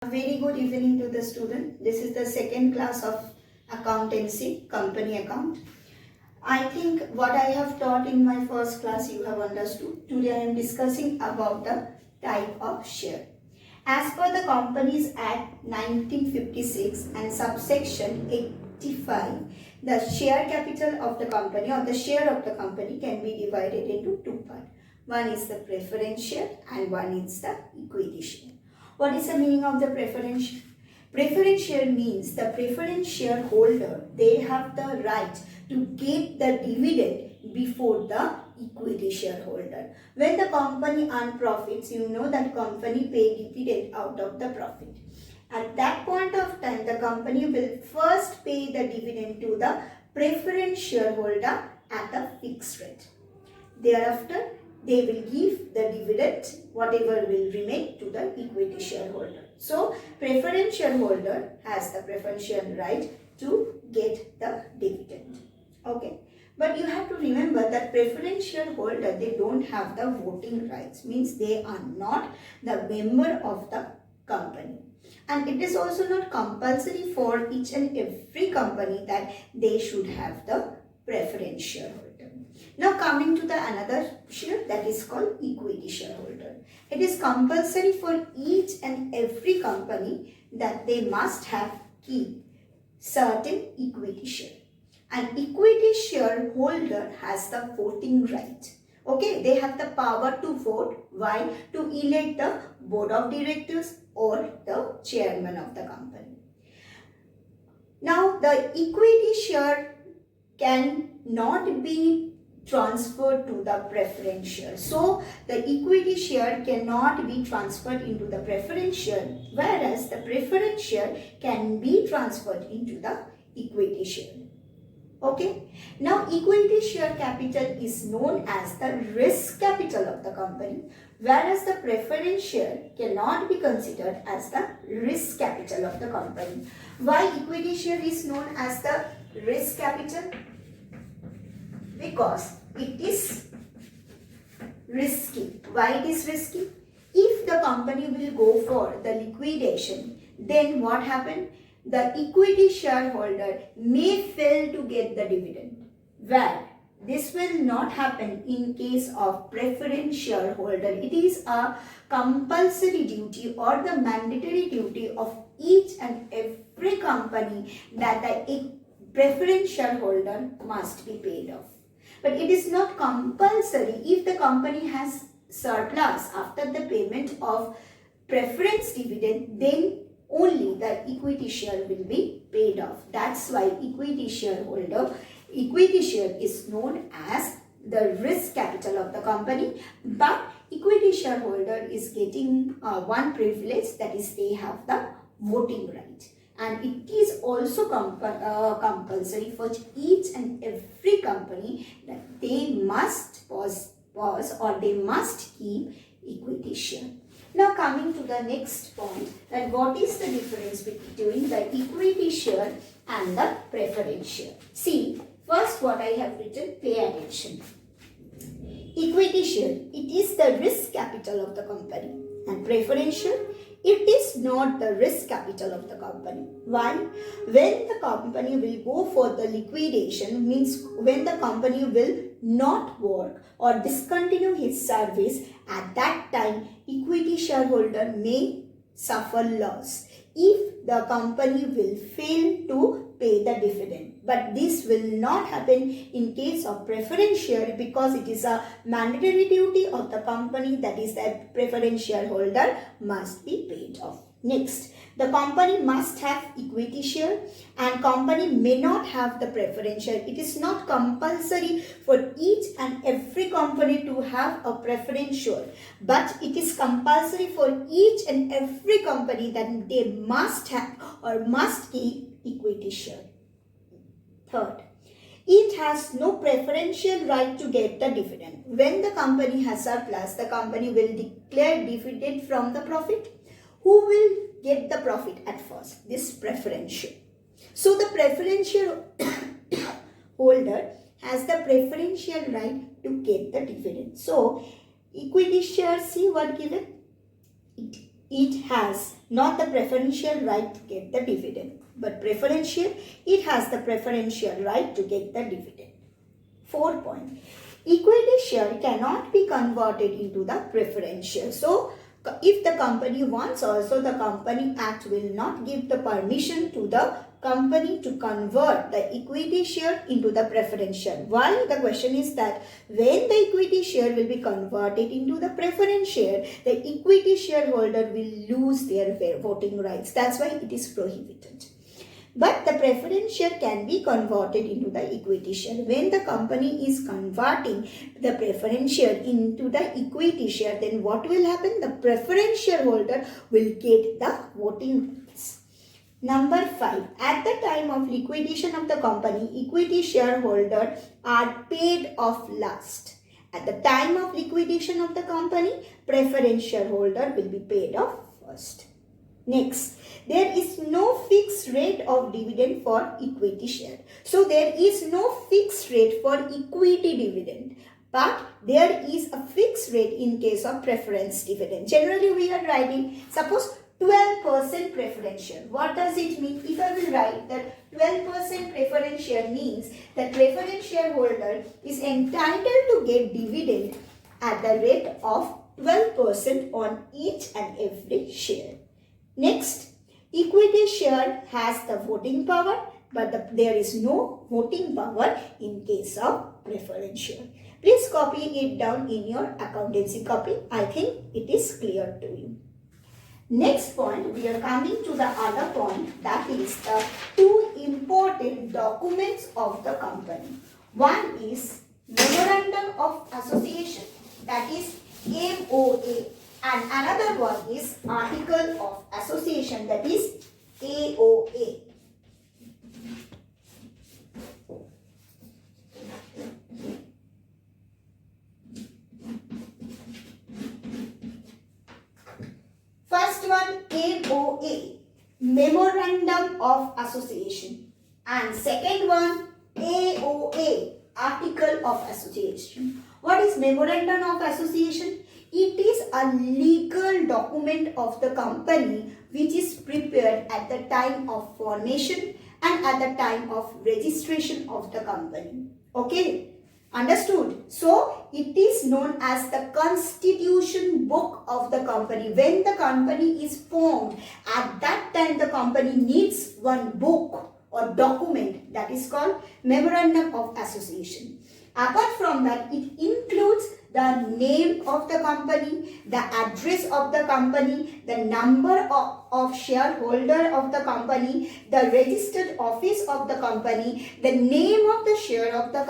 A very good evening to the student. This is the second class of accountancy, company account. I think what I have taught in my first class you have understood. Today I am discussing about the type of share. As per the Companies Act 1956 and subsection 85, the share capital of the company or the share of the company can be divided into two parts. One is the preference share and one is the equity share. What is the meaning of the preference share? Preference share means the preference shareholder, they have the right to get the dividend before the equity shareholder. When the company earn profits, you know that company pay dividend out of the profit. At that point of time, the company will first pay the dividend to the preference shareholder at a fixed rate. Thereafter, they will give the dividend, whatever will remain, to the equity shareholder. So, preference shareholder has the preferential right to get the dividend. Okay. But you have to remember that preference shareholder, they don't have the voting rights. Means they are not the member of the company. And it is also not compulsory for each and every company that they should have the preference shareholder. Now coming to the another share, that is called equity shareholder. It is compulsory for each and every company that they must have keep certain equity share. An equity shareholder has the voting right. Okay, they have the power to vote. Why? To elect the board of directors or the chairman of the company. Now the equity share can not be transferred to the preference share. So the equity share cannot be transferred into the preference share, whereas the preference share can be transferred into the equity share. Okay. Now equity share capital is known as the risk capital of the company, whereas the preference share cannot be considered as the risk capital of the company. Why equity share is known as the risk capital? Because it is risky. Why it is risky? If the company will go for the liquidation, then what happened? The equity shareholder may fail to get the dividend. Where this will not happen in case of preference shareholder. It is a compulsory duty or the mandatory duty of each and every company that the preference shareholder must be paid off. But it is not compulsory. If the company has surplus after the payment of preference dividend, then only the equity share will be paid off. That's why equity share is known as the risk capital of the company. But equity shareholder is getting one privilege, that is they have the voting right. And it is also compulsory for each and every company that they must pause or they must keep equity share. Now coming to the next point, that what is the difference between the equity share and the preference share? See, first what I have written, pay attention. Equity share, it is the risk capital of the company, and preference share, it is not the risk capital of the company. Why? When the company will go for the liquidation, means when the company will not work or discontinue his service, at that time equity shareholder may suffer loss if the company will fail to pay the dividend. But this will not happen in case of preference share, because it is a mandatory duty of the company, that is that preference shareholder must be paid off. Next, the company must have equity share and company may not have the preference share. It is not compulsory for each and every company to have a preference share, but it is compulsory for each and every company that they must have or must keep equity share. Third, it has no preferential right to get the dividend. When the company has surplus, the company will declare dividend from the profit. Who will get the profit at first? This preferential. So the preferential holder has the preferential right to get the dividend. So equity share, see what given? It has not the preferential right to get the dividend. But preferential, it has the preferential right to get the dividend. 4 point. Equity share cannot be converted into the preferential. So, if the company wants also, the Company Act will not give the permission to the company to convert the equity share into the preferential. Why? The question is that when the equity share will be converted into the preference share, the equity shareholder will lose their voting rights. That's why it is prohibited. But the preference share can be converted into the equity share. When the company is converting the preference share into the equity share, then what will happen? The preference shareholder will get the voting rights. Number 5. At the time of liquidation of the company, equity shareholders are paid off last. At the time of liquidation of the company, preference shareholder will be paid off first. Next, there is no fixed rate of dividend for equity share. So, there is no fixed rate for equity dividend. But there is a fixed rate in case of preference dividend. Generally, we are writing, suppose 12% preference share. What does it mean? If I will write that 12% preference share means that preference shareholder is entitled to get dividend at the rate of 12% on each and every share. Next, equity share has the voting power, but there is no voting power in case of preference share. Please copy it down in your accountancy copy. I think it is clear to you. Next point, we are coming to the other point, that is the 2 important documents of the company. One is Memorandum of Association, that is MOA. And another one is Article of Association, that is AOA. First one, MOA, Memorandum of Association. And second one, AOA, Article of Association. What is Memorandum of Association? It is a legal document of the company which is prepared at the time of formation and at the time of registration of the company. Okay, understood? So, it is known as the constitution book of the company. When the company is formed, at that time the company needs one book or document, that is called Memorandum of Association. Apart from that, it includes the name of the company, the address of the company, the number of shareholder of the company, the registered office of the company, the name of the share of the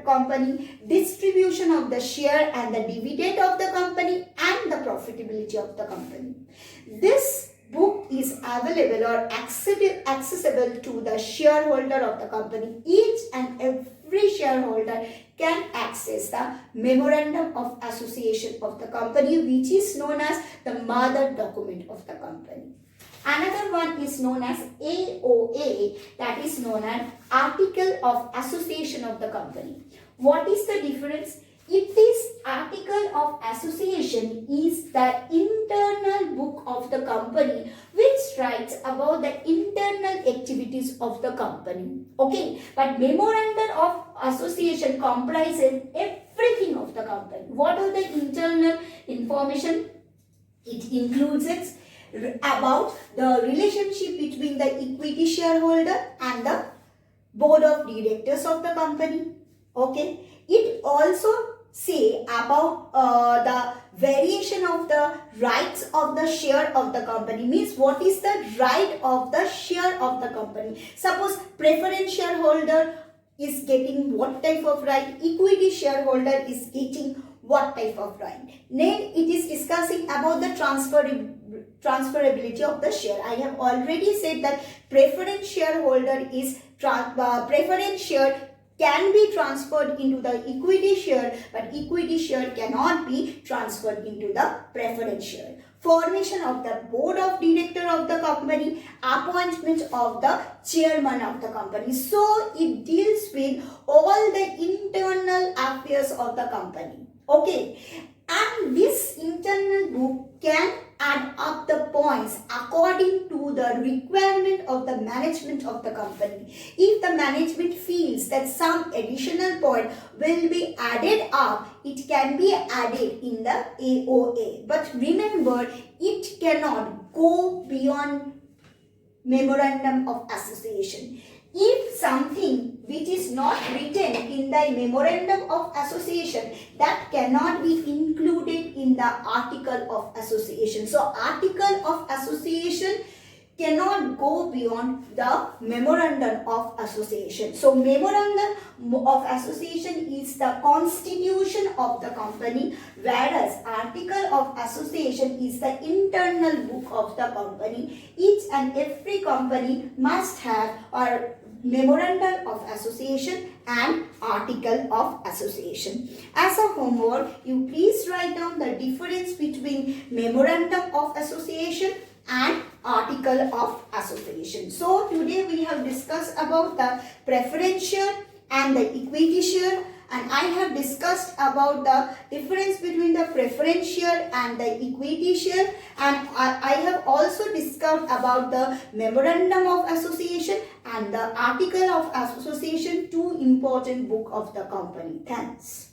company, distribution of the share and the dividend of the company, and the profitability of the company. This book is available or accessible to the shareholder of the company. Each and every shareholder can access the Memorandum of Association of the company, which is known as the mother document of the company. Another one is known as AOA, that is known as Article of Association of the company. What is the difference? It is Article of Association is the internal book of the company which writes about the internal activities of the company. Okay, but Memorandum of Association comprises everything of the company. What are the internal information? It includes it about the relationship between the equity shareholder and the board of directors of the company. Okay, it also say about the variation of the rights of the share of the company. Means what is the right of the share of the company. Suppose preference shareholder is getting what type of right, equity shareholder is getting what type of right. Then it is discussing about the transferability of the share. I have already said that preference shareholder is preference share can be transferred into the equity share, but equity share cannot be transferred into the preference share. Formation of the board of director of the company, appointment of the chairman of the company. So it deals with all the internal affairs of the company. Okay, and this internal book can add up the points according to the requirement of the management of the company. If the management feels that some additional point will be added up, it can be added in the AOA. But remember, it cannot go beyond memorandum of association. If something which is not written in the memorandum of association, that cannot be included in the article of association. So article of association cannot go beyond the memorandum of association. So memorandum of association is the constitution of the company, whereas article of association is the internal book of the company. Each and every company must have a memorandum of association and article of association. As a homework, you please write down the difference between memorandum of association and article of association. So today we have discussed about the preference share and the equity share, and I have discussed about the difference between the preference share and the equity share, and I have also discussed about the memorandum of association and the article of association, two important book of the company. Thanks.